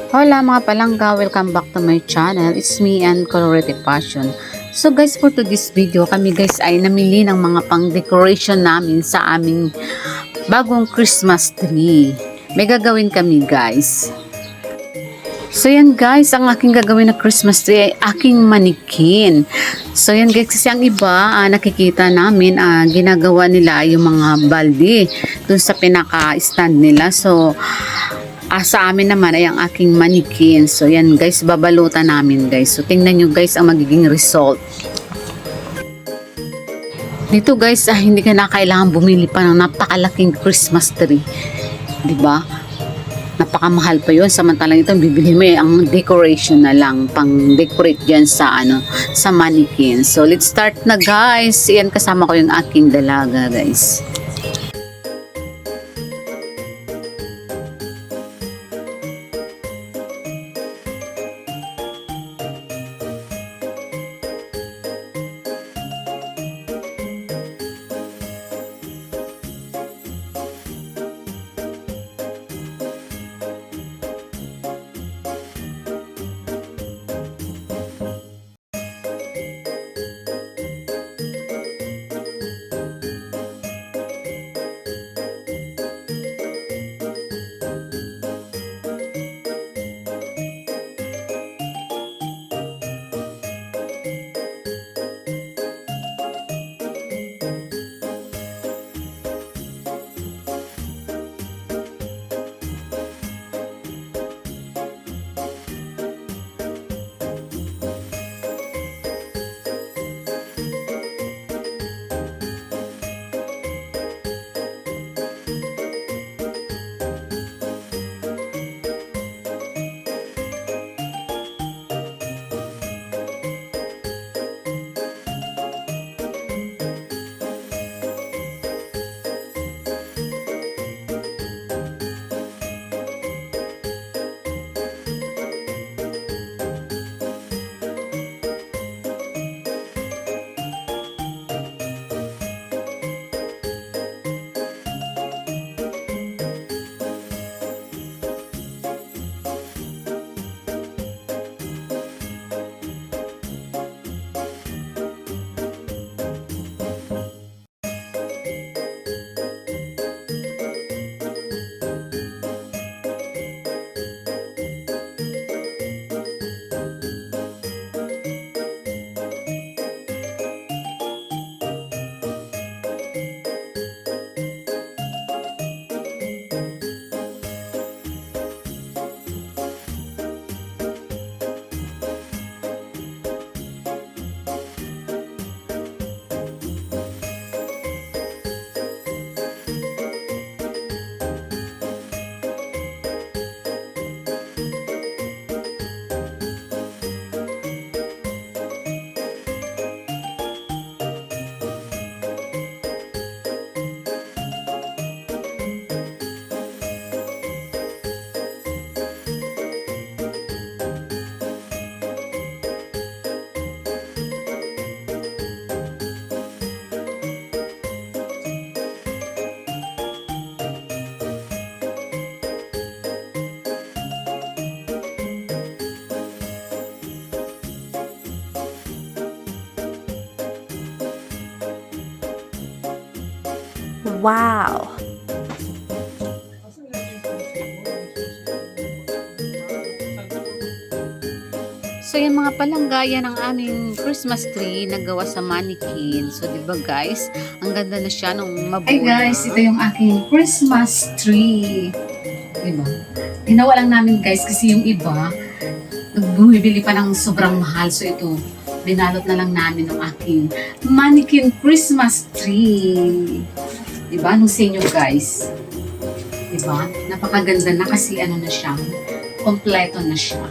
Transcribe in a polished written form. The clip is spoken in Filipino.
Hola mga palangga, welcome back to my channel. It's me and Colorete Passion. So guys, for today's video, kami guys ay namili ng mga pang decoration namin sa aming bagong Christmas tree. May gagawin kami guys. So yan guys, ang aking gagawin na Christmas tree ay aking manikin. So yan guys, kasi ang iba nakikita namin ginagawa nila yung mga balde dun sa pinaka-stand nila. So sa amin naman ay ang aking manikin. So yan guys, babalutan namin guys. So tingnan nyo guys ang magiging result. Dito guys, hindi ka na kailangan bumili pa ng napakalaking Christmas tree. 'Di ba? Napakamahal pa 'yun. Samantalang ito bibili mo ang decoration na lang, pang decorate diyan sa sa manikin. So let's start na guys. Yan, kasama ko yung aking dalaga guys. Wow! So yung mga palangga, yan ang aming Christmas tree na gawa sa mannequin. So diba guys, ang ganda na siya nung mabuo. Hey guys, ito yung aking Christmas tree. Diba? Ginawa lang namin guys kasi yung iba bumibili pa ng sobrang mahal. So ito, binalot na lang namin ng aking mannequin Christmas tree. Diba? Nung sa inyo guys. Diba? Napakaganda na kasi na siya. Kompleto na siya.